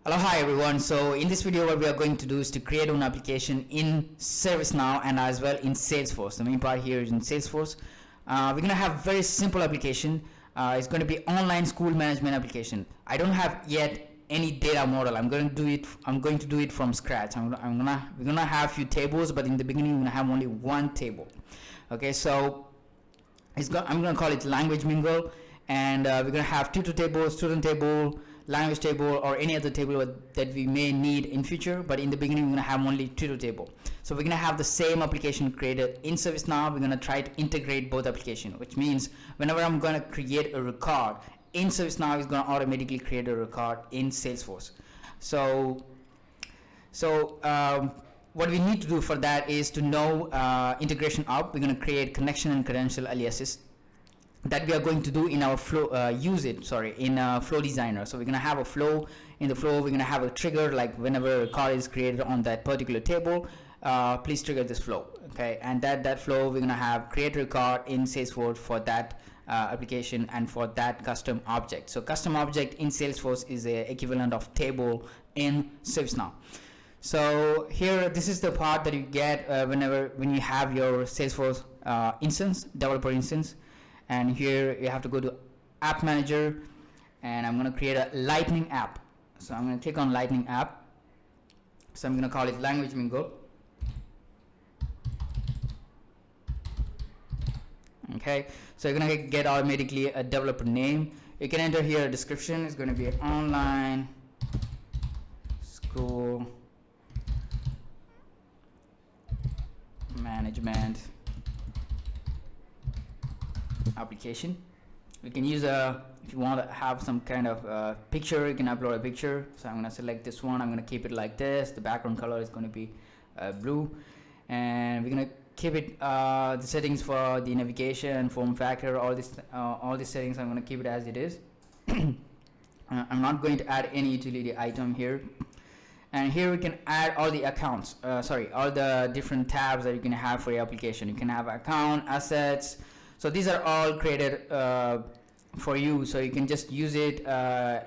Hello, hi everyone. So in this video what we are going to do is to create an application in ServiceNow and as well in Salesforce. The main part here is in Salesforce. We're going to have very simple application. It's going to be online school management application. I don't have yet any data model. I'm going to do it from scratch. We're gonna have few tables, but in the beginning we're gonna have only one table. Okay, so I'm gonna call it language mingle, and we're gonna have tutor table, student table, language table, or any other table that we may need in future. But in the beginning we're gonna have only tutor table. So we're gonna have the same application created in ServiceNow. We're gonna try to integrate both applications, which means whenever I'm gonna create a record in ServiceNow, is gonna automatically create a record in Salesforce. So what we need to do for that is to know IntegrationHub. We're gonna create connection and credential aliases that we are going to do in our flow in flow designer. So we're going to have a flow. In the flow we're going to have a trigger, like whenever a record is created on that particular table, please trigger this flow. Okay, and that flow we're going to have create record in Salesforce for that application and for that custom object. So custom object in Salesforce is the equivalent of table in ServiceNow. So here, this is the part that you get when you have your Salesforce instance, developer instance. And here you have to go to app manager, and I'm going to create a lightning app. So I'm going to click on lightning app. So I'm going to call it language mingle. Okay, so you're going to get automatically a developer name. You can enter here a description. It's going to be online school management application. We can use if you want to have some kind of picture, you can upload a picture. So I'm going to select this one. I'm going to keep it like this. The background color is going to be blue, and we're going to keep it the settings for the navigation, form factor, all these settings. I'm going to keep it as it is. I'm not going to add any utility item here. And here we can add all the accounts, all the different tabs that you can have for your application. You can have account, assets. So these are all created for you, so you can just use it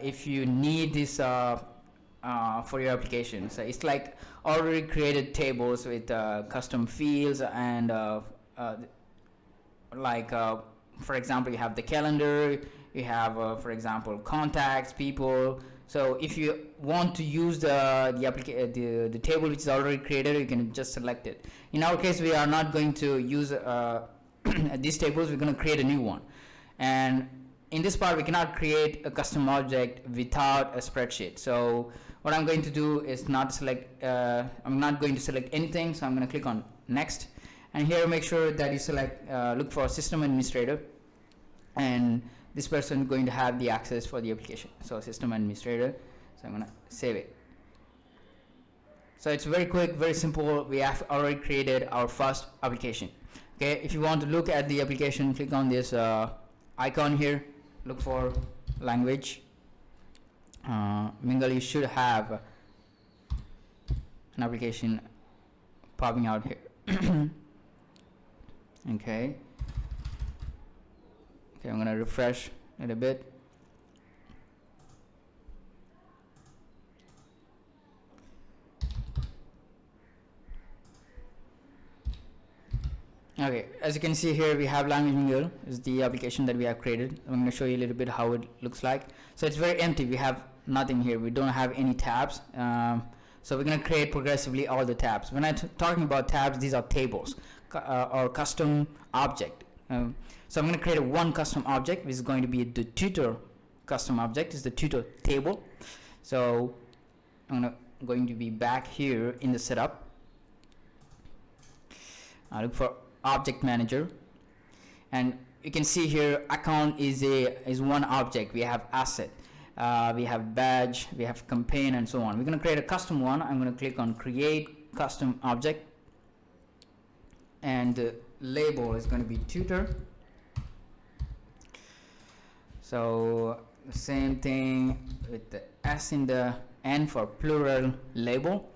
if you need this for your application. So it's like already created tables with custom fields and for example, you have the calendar, you have for example contacts, people. So if you want to use the table which is already created, you can just select it. In our case, we are not going to use these tables. We're going to create a new one, and in this part we cannot create a custom object without a spreadsheet. So what I'm going to do is I'm not going to select anything. So I'm going to click on next, and here make sure that you select look for system administrator, and this person is going to have the access for the application. So system administrator. So I'm going to save it. So it's very quick, very simple. We have already created our first application. Okay, if you want to look at the application, click on this icon here, look for language mingle. You should have an application popping out here. Okay, I'm gonna refresh it a bit. Okay, as you can see here, we have language mingle is the application that we have created. I'm going to show you a little bit how it looks like. So it's very empty. We have nothing here. We don't have any tabs. So we're going to create progressively all the tabs. When I'm talking about tabs, these are tables or custom object. So I'm going to create one custom object, which is going to be the tutor custom object. Is the tutor table. So I'm going to be back here in the setup. I look for object manager, and you can see here account is one object. We have asset, we have badge, we have campaign, and so on. We're going to create a custom one. I'm going to click on create custom object, and the label is going to be tutor. So the same thing with the S in the end for plural label.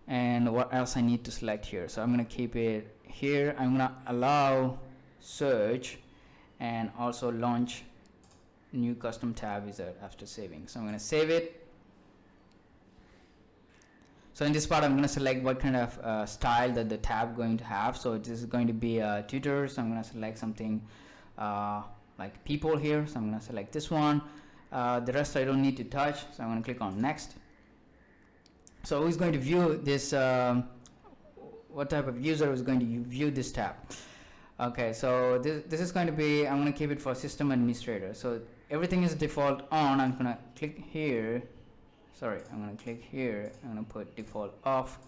And what else I need to select here? So I'm going to keep it here. I'm going to allow search and also launch new custom tab wizard after saving. So I'm going to save it, So in this part, I'm going to select what kind of style that the tab going to have. So this is going to be a tutor. So I'm going to select something like people here. So I'm going to select this one. The rest I don't need to touch. So I'm going to click on next. So who's going to view this? What type of user is going to view this tab? Okay, so this is going to be, I'm going to keep it for system administrator. So everything is default on. I'm going to click here. Sorry, I'm going to click here. I'm going to put default off,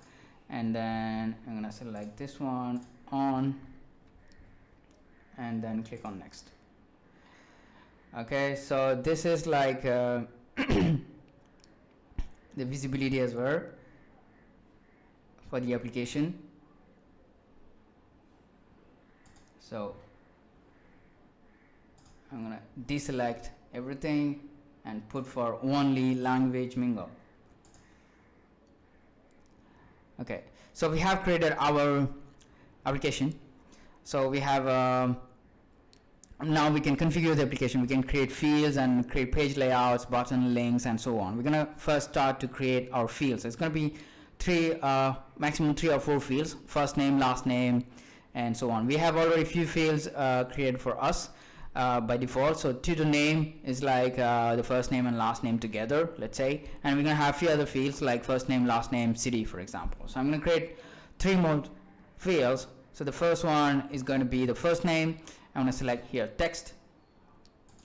and then I'm going to select this one on, and then click on next. Okay, so this is like the visibility as well for the application. So I'm going to deselect everything and put for only language Mingo. Okay, so we have created our application. So we have now we can configure the application. We can create fields and create page layouts, button links, and so on. We're gonna first start to create our fields. It's gonna be maximum 3 or 4 fields: first name, last name, and so on. We have already few fields created for us by default. So tutor name is like the first name and last name together, let's say, and we're gonna have few other fields like first name, last name, city, for example. So I'm gonna create 3 more fields. So the first one is going to be the first name. I'm gonna select here text,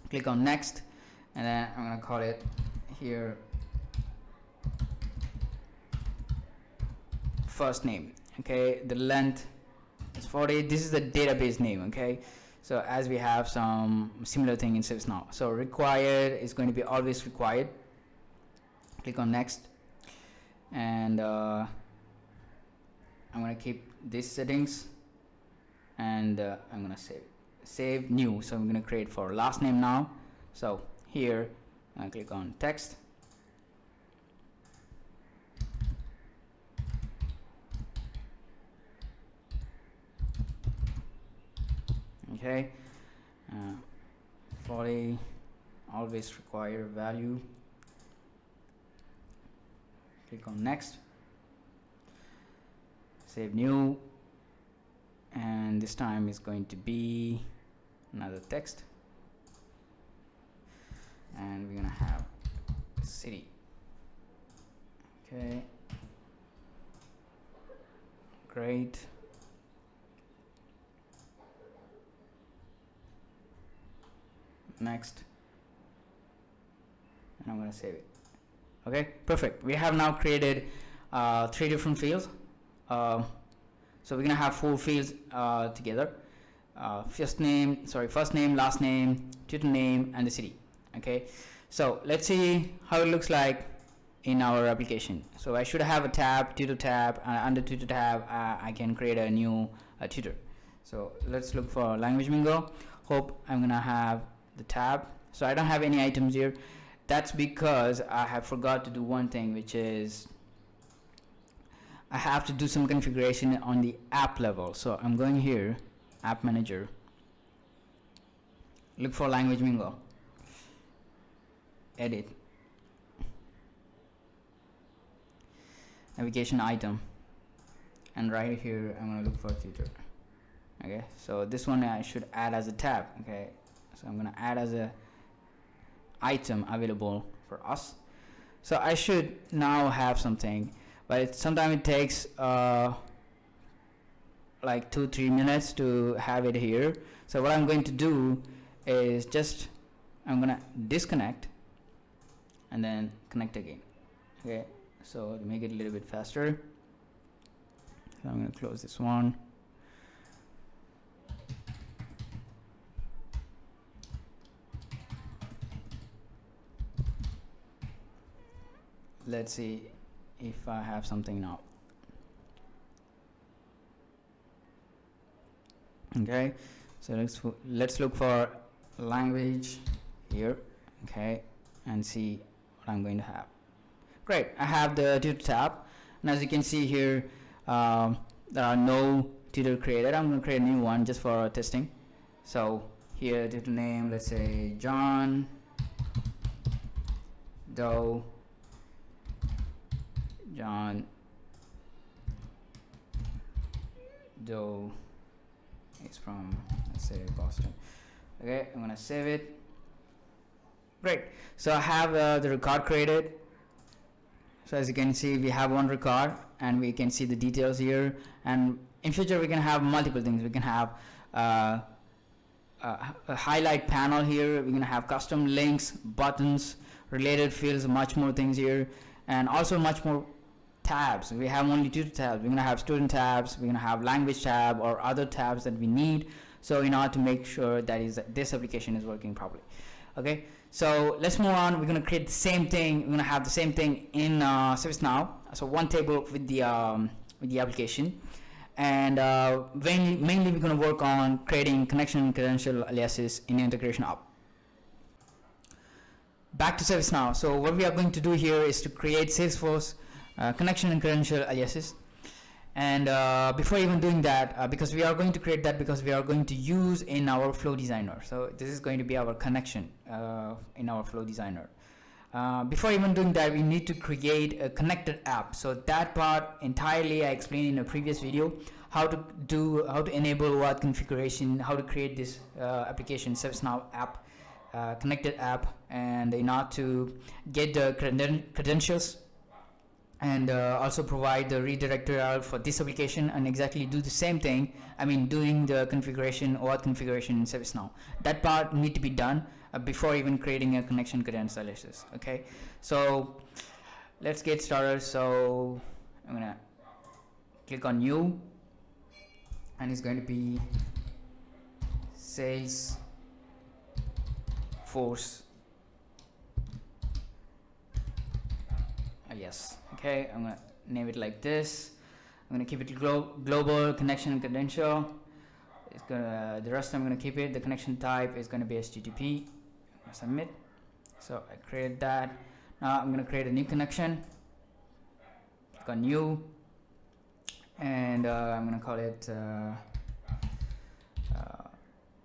click on next, and then I'm gonna call it here first name. Okay, the length is 40. This is the database name. Okay, so as we have some similar thing in ServiceNow. So required is going to be always required. Click on next, and I'm going to keep these settings, and I'm going to save new. So I'm going to create for last name now. So here I click on text, okay, 40 always require value. Click on next, save new, and this time is going to be another text, and we're gonna have city. Okay, great. Next, and I'm going to save it. Okay, perfect. We have now created 3 different fields. So we're going to have 4 fields together: first name, last name, tutor name, and the city. Okay, so let's see how it looks like in our application. So I should have a tab, tutor tab, and under tutor tab I can create a new tutor. So let's look for language Mingo. Hope I'm going to have the tab. So I don't have any items here. That's because I have forgot to do one thing, which is I have to do some configuration on the app level. So I'm going here, app manager, look for language Mingo, edit, navigation item, and right here I'm going to look for tutor. Okay, so this one I should add as a tab. Okay, so I'm going to add as a item available for us. So I should now have something, but sometimes it takes like 2-3 minutes to have it here. So what I'm going to do is just I'm going to disconnect and then connect again. Okay, so to make it a little bit faster, so I'm going to close this one. Let's see if I have something now. Okay, so let's look for language here. Okay, and see what I'm going to have. Great, I have the tutor tab, and as you can see here, there are no tutor created. I'm going to create a new one just for testing. So here, tutor name, let's say John Doe, John Joe is from, let's say, Boston. Okay, I'm gonna save it. Great. So I have the record created. So as you can see, we have one record, and we can see the details here. And in future, we can have multiple things. We can have a highlight panel here. We're gonna have custom links, buttons, related fields, much more things here, and also much more tabs. We have only 2 tabs. We're gonna have student tabs. We're gonna have language tab or other tabs that we need. So in order to make sure that this application is working properly. Okay. So let's move on. We're gonna create the same thing. We're gonna have the same thing in ServiceNow. So one table with the application, and mainly we're gonna work on creating connection and credential aliases in IntegrationHub. Back to ServiceNow. So what we are going to do here is to create Salesforce connection and credential aliases. And before even doing that, because we are going to create that because we are going to use in our flow designer. So this is going to be our connection in our flow designer. Before even doing that, we need to create a connected app. So that part entirely I explained in a previous video, how to enable OAuth configuration, how to create this application ServiceNow app, connected app, and in order to get the credentials, and also provide the redirect URL for this application, and exactly do the same thing. I mean, doing the configuration, OAuth configuration in ServiceNow. That part need to be done before even creating a connection credential aliases. Okay, so let's get started. So I'm gonna click on new, and it's going to be Salesforce. Yes. Okay, I'm gonna name it like this. I'm gonna keep it global connection and credential. It's gonna the rest I'm gonna keep it. The connection type is gonna be HTTP. Submit. So I created that. Now I'm gonna create a new connection. Click on new, and I'm gonna call it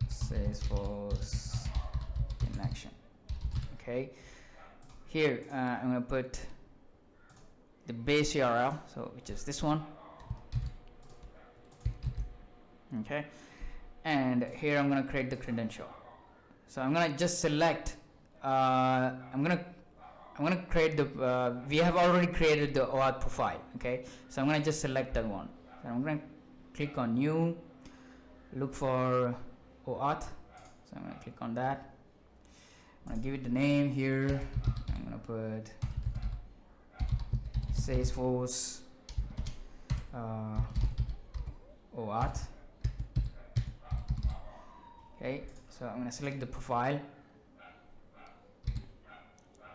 Salesforce connection. Okay. Here I'm gonna put the base URL, so which is this one. Okay, and here I'm gonna create the credential. So I'm gonna just select. I'm gonna create the. We have already created the OAuth profile. Okay, so I'm gonna just select that one. So I'm gonna click on new, look for OAuth. So I'm gonna click on that. I'm gonna give it the name here. I'm gonna put Salesforce OAuth. Okay, so I'm going to select the profile.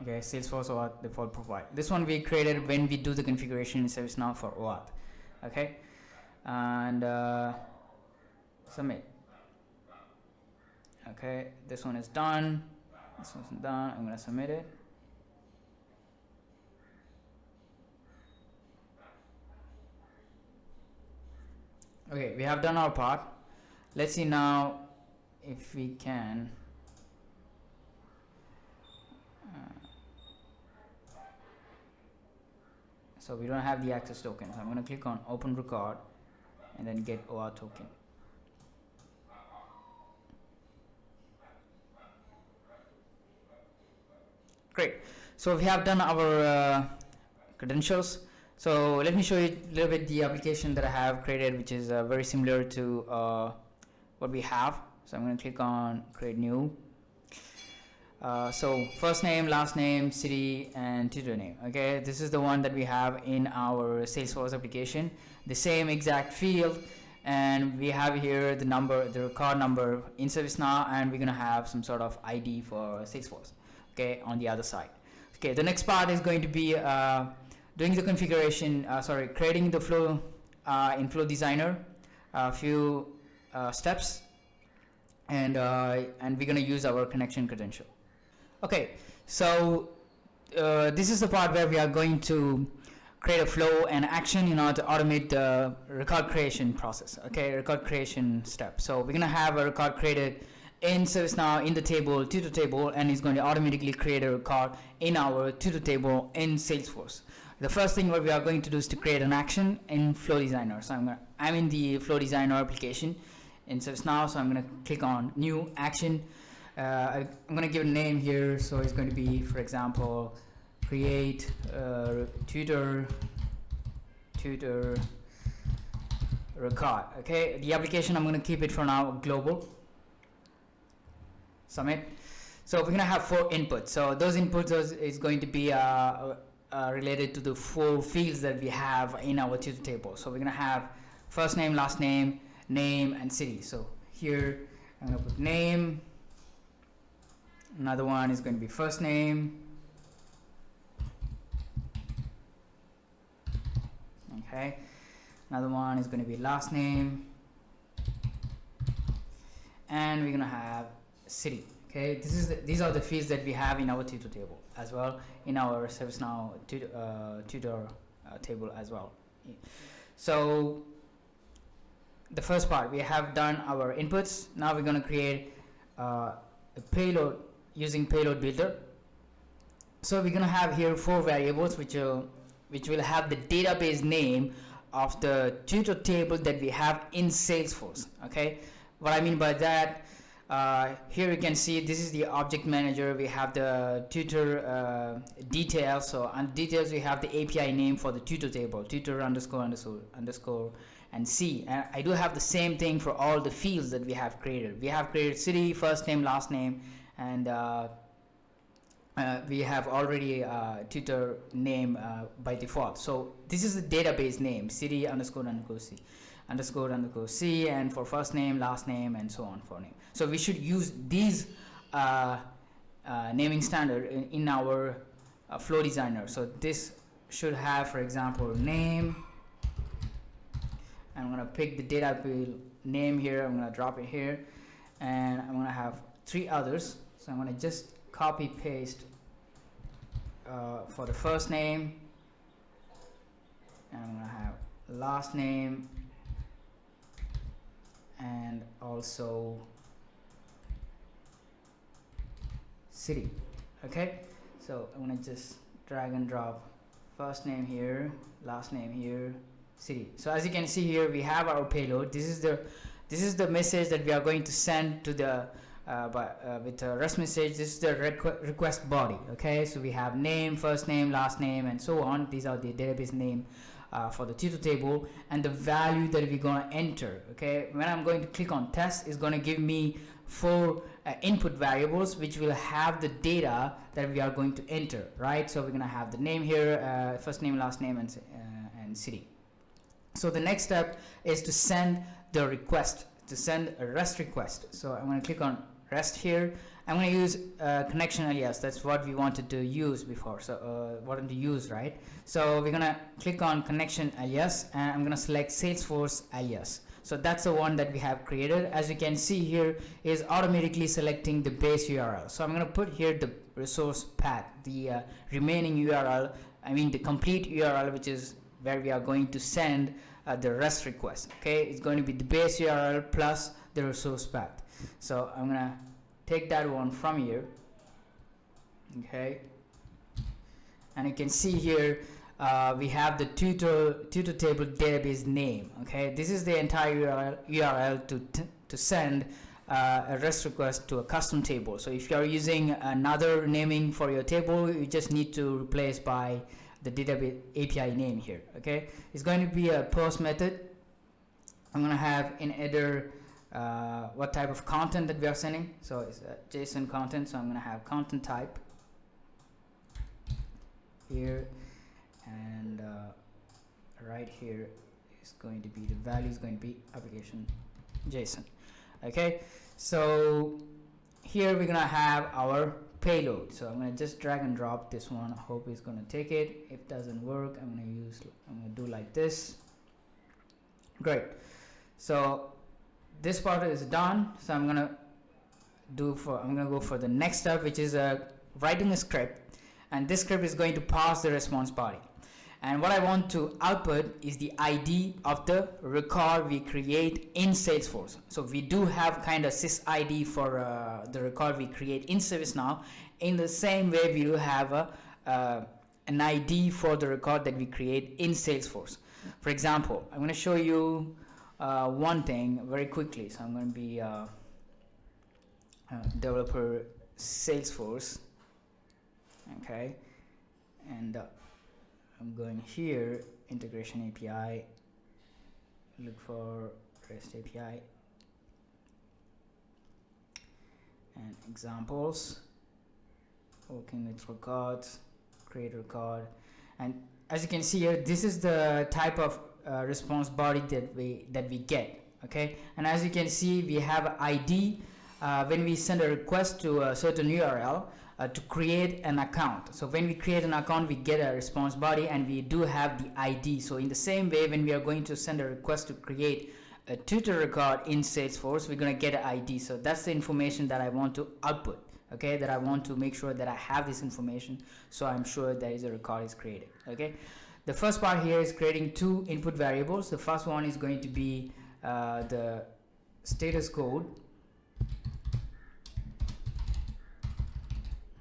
Okay, Salesforce OAuth default profile. This one we created when we do the configuration in ServiceNow for OAuth. Okay, and submit. Okay, this one is done. This one's done. I'm going to submit it. Okay, we have done our part. Let's see now if we can so we don't have the access token. So I'm going to click on open record and then get OAuth token. Great. So we have done our credentials. So let me show you a little bit the application that I have created, which is very similar to what we have. So I'm going to click on create new. So first name, last name, city, and tutor name. Okay, this is the one that we have in our Salesforce application. The same exact field, and we have here the number, the record number in ServiceNow, and we're going to have some sort of ID for Salesforce. Okay, on the other side. Okay, the next part is going to be doing the configuration, creating the flow in Flow Designer, a few steps, and we're going to use our connection credential. Okay, so this is the part where we are going to create a flow and action in order to automate the record creation process. Okay, record creation step. So we're going to have a record created in ServiceNow in the table, tutor table, and it's going to automatically create a record in our tutor table in Salesforce. the first thing what we are going to do is to create an action in Flow Designer. So I'm in the Flow Designer application in ServiceNow, so I'm going to click on new action. I'm going to give a name here, so it's going to be, for example, create tutor record. Okay, the application, I'm going to keep it for now global. Submit. So we're going to have 4 inputs. So those inputs is going to be related to the 4 fields that we have in our tutor table. So we're going to have first name, last name, name, and city. So here I'm going to put name. Another one is going to be first name. Okay. Another one is going to be last name. And we're going to have city. Okay, these are the fields that we have in our tutor table as well, in our ServiceNow tutor table as well. So the first part, we have done our inputs. Now we're going to create a payload using payload builder. So we're going to have here 4 variables which will have the database name of the tutor table that we have in Salesforce. Okay, what I mean by that, here you can see this is the object manager. We have the tutor details. So on details we have the API name for the tutor table, tutor underscore and C. And I do have the same thing for all the fields that we have created. We have created city, first name, last name, and we have already tutor name by default. So this is the database name, city underscore C, and for first name, last name, and so on for name. So we should use these naming standard in our Flow Designer. So this should have, for example, name. I'm going to pick the database name here. I'm going to drop it here, and I'm going to have 3 others. So I'm going to just copy paste for the first name, and I'm going to have last name, and also city. Okay, so I'm going to just drag and drop first name here, last name here, city. So as you can see here, we have our payload. This is the message that we are going to send to the with a REST message. This is the request body. Okay, so we have name, first name, last name, and so on. These are the database name for the tutor table, and the value that we're going to enter. Okay, when I'm going to click on test, it's going to give me 4 input variables which will have the data that we are going to enter, right? So we're going to have the name here, first name, last name, and city. So the next step is to send the request, to send a REST request. So I'm going to click on REST here. I'm going to use connection alias. That's what we wanted to use before. So wanted to use, right? So we're going to click on connection alias, and I'm going to select Salesforce alias. So that's the one that we have created. As you can see here, is automatically selecting the base URL. So I'm going to put here the resource path, the remaining URL, I mean the complete URL, which is where we are going to send the REST request. Okay, it's going to be the base URL plus the resource path. So I'm going to take that one from here. Okay, and you can see here we have the tutor table database name. Okay, this is the entire URL to send a REST request to a custom table. So if you are using another naming for your table, you just need to replace by the database API name here. Okay, it's going to be a post method. I'm going to have in header what type of content that we are sending. So it's JSON content. So I'm going to have content type here, and right here is going to be the value is going to be application JSON. Okay, so here we're going to have our payload. So I'm going to just drag and drop this one. I hope it's going to take it. If it doesn't work, I'm going to do like this. Great. So this part is done. So I'm going to go for the next step, which is writing a script, and this script is going to pass the response body. And what I want to output is the ID of the record we create in Salesforce. So we do have kind of sys ID for the record we create in ServiceNow. In the same way, we do have a an ID for the record that we create in Salesforce. For example, I'm going to show you one thing very quickly. So I'm going to be developer Salesforce, okay, and I'm going here, integration API, look for REST API and examples, working with records, create record, and as you can see here, this is the type of response body that we get, okay. And as you can see, we have ID when we send a request to a certain URL to create an account. So when we create an account, we get a response body, and we do have the ID. So in the same way, when we are going to send a request to create a tutor record in Salesforce, we're going to get an ID. So that's the information that I want to output, okay, that I want to make sure that I have this information, so I'm sure there is a record is created, okay. The first part here is creating two input variables. The first one is going to be the status code,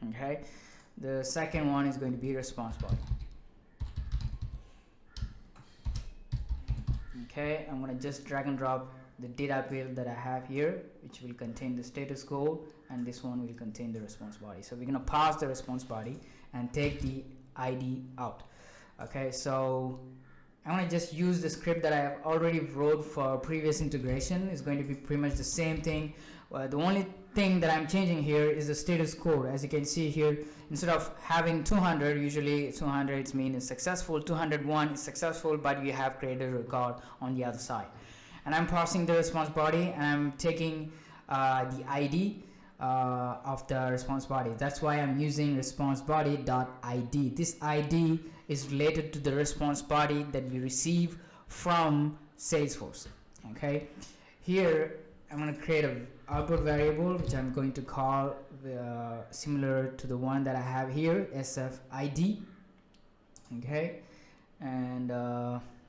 okay. The second one is going to be response body. Okay, I'm going to just drag and drop the data field that I have here, which will contain the status code, and this one will contain the response body. So we're going to pass the response body and take the ID out. Okay, so I'm going to just use the script that I have already wrote for previous integration. It's going to be pretty much the same thing. The only thing that I'm changing here is the status code. As you can see here, instead of having 200, usually 200 means it's successful, 201 is successful, but we have created a record on the other side. And I'm parsing the response body, and I'm taking the ID of the response body. That's why I'm using responseBody.id. This ID is related to the response body that we receive from Salesforce. Okay, here I'm going to create a output variable, which I'm going to call similar to the one that I have here, SFID. Okay, and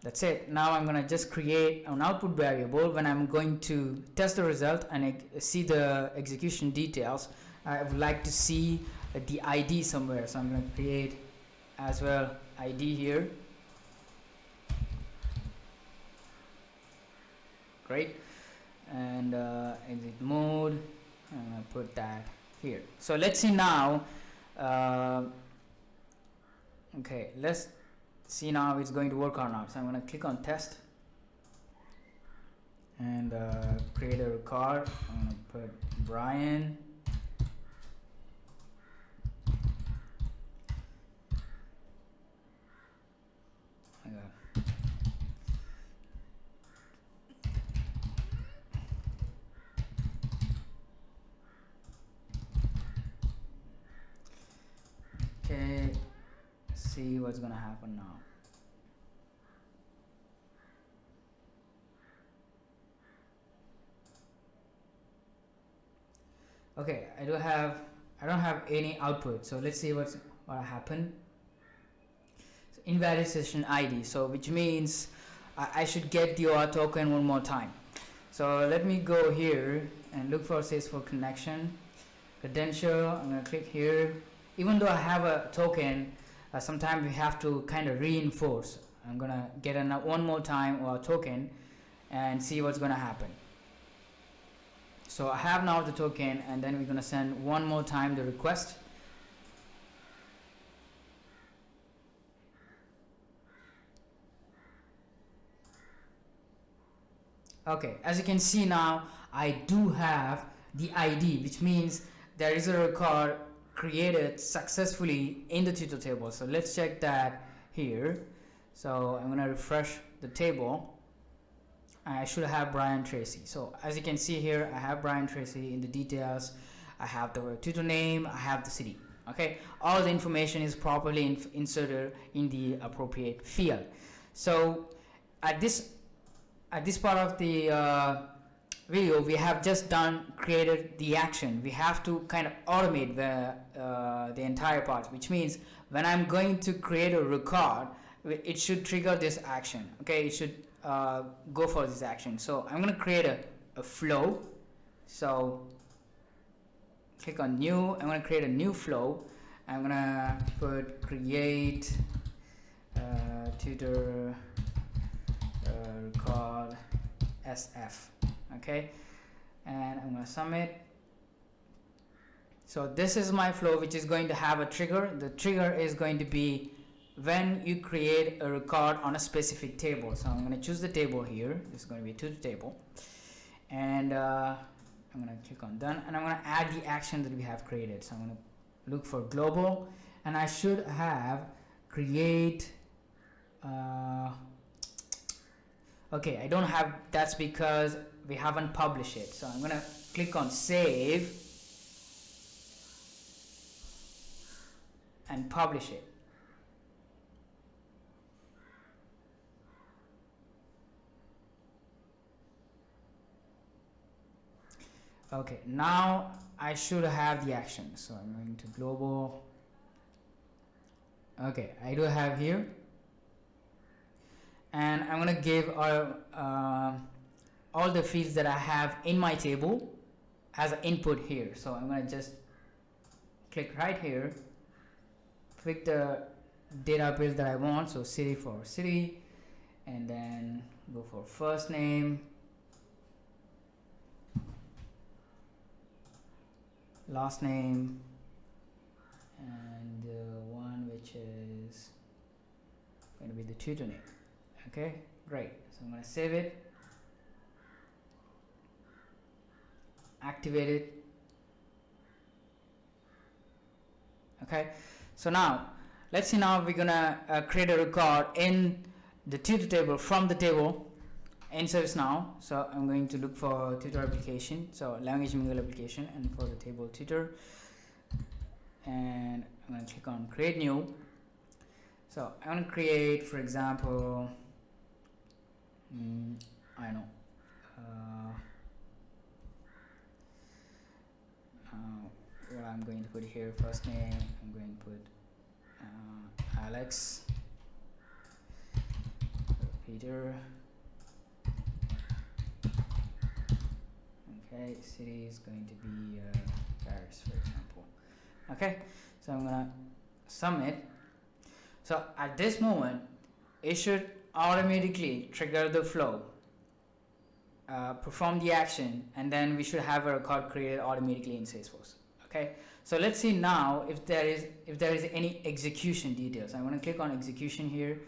that's it. Now I'm going to just create an output variable. When I'm going to test the result and see the execution details, I would like to see the ID somewhere. So I'm going to create as well ID here. Great. And exit mode, I'm going to put that here. So let's see now. Okay, let's see now it's going to work or not. So I'm going to click on test and create a record. I'm going to put Brian. Okay, see what's gonna happen now. Okay, I don't have any output, so let's see what happened. So invalid session ID, so which means I should get the OAuth token one more time. So let me go here and look for Salesforce connection credential. I'm gonna click here. Even though I have a token, sometimes we have to kind of reinforce. I'm gonna get one more time OAuth token and see what's gonna happen. So I have now the token, and then we're gonna send one more time the request. Okay, as you can see now, I do have the ID, which means there is a record created successfully in the tutor table. So let's check that here. So I'm gonna refresh the table. I should have Brian Tracy. So as you can see here, I have Brian Tracy in the details. I have the tutor name, I have the city. Okay, all the information is properly inserted in the appropriate field. So at this part of the video, we have just created the action. We have to kind of automate the entire part, which means when I'm going to create a record, it should trigger this action. Okay, it should go for this action. So I'm going to create a flow. So click on new. I'm going to create a new flow, I'm gonna put create tutor record SF. Okay, and I'm gonna submit. So this is my flow, which is going to have a trigger. The trigger is going to be when you create a record on a specific table. So I'm going to choose the table here. This is going to be tutor table, and I'm going to click on done, and I'm going to add the action that we have created. So I'm going to look for global, and I should have create okay, I don't have, that's because we haven't published it. So I'm going to click on save and publish it. Okay, now I should have the action. So I'm going to global. Okay, I do have here, and I'm going to give all the fields that I have in my table as an input here. So I'm going to just click right here, pick the data field that I want, so city for city, and then go for first name, last name, and one which is going to be the tutor name. Okay, great. So I'm going to save it, activate it. Okay, so now let's see, now we're gonna create a record in the tutor table from the table in ServiceNow. So I'm going to look for tutor application, so language mingle application, and for the table tutor, and I'm going to click on create new. So I'm going to create, for example, I know what I'm going to put here. First name, I'm going to put Alex, Peter. Okay, city is going to be Paris, for example. Okay, so I'm gonna submit. So at this moment, it should automatically trigger the flow, perform the action, and then we should have a record created automatically in Salesforce. Okay, so let's see now if there is any execution details. I'm going to click on execution here,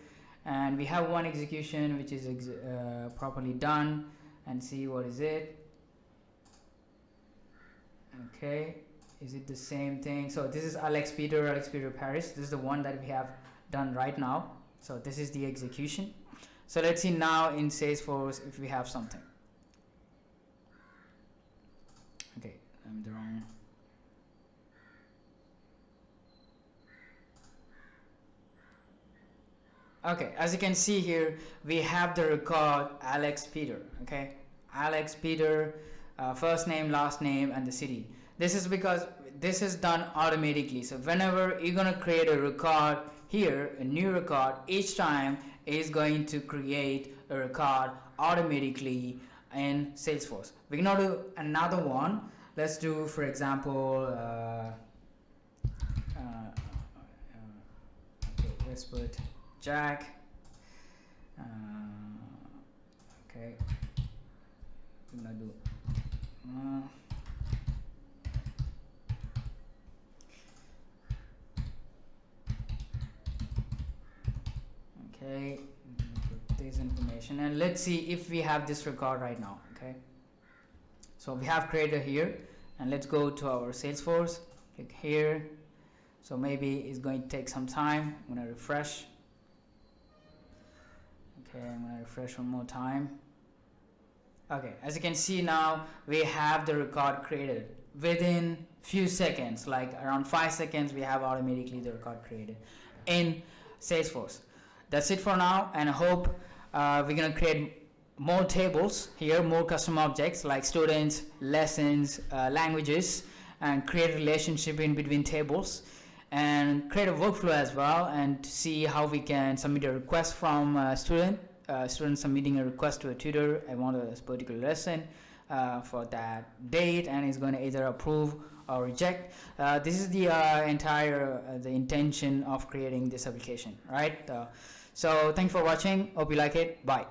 and we have one execution which is properly done, and see what is it. Okay, is it the same thing? So this is Alex Peter Paris. This is the one that we have done right now. So this is the execution. So let's see now in Salesforce if we have something. Okay, I'm the wrong. Okay, as you can see here, we have the record Alex Peter. Okay, Alex Peter, first name, last name, and the city. This is because this is done automatically. So whenever you're gonna create a record here, a new record, each time is going to create a record automatically in Salesforce. We're gonna do another one. Let's do, for example, okay, let's put Jack. Okay, we're gonna do okay, put this information, and let's see if we have this record right now. Okay, so we have created here, and let's go to our Salesforce, click here. So maybe it's going to take some time. I'm gonna refresh. Okay, I'm gonna refresh one more time. Okay, as you can see now, we have the record created within few seconds, like around 5 seconds. We have automatically the record created in Salesforce. That's it for now, and I hope we're gonna create more tables here, more custom objects like students, lessons, languages, and create a relationship in between tables, and create a workflow as well, and see how we can submit a request from a student. Student submitting a request to a tutor. I want a particular lesson. for that date, and it's going to either approve or reject. This is the entire the intention of creating this application, right? So thanks for watching. Hope you like it. Bye.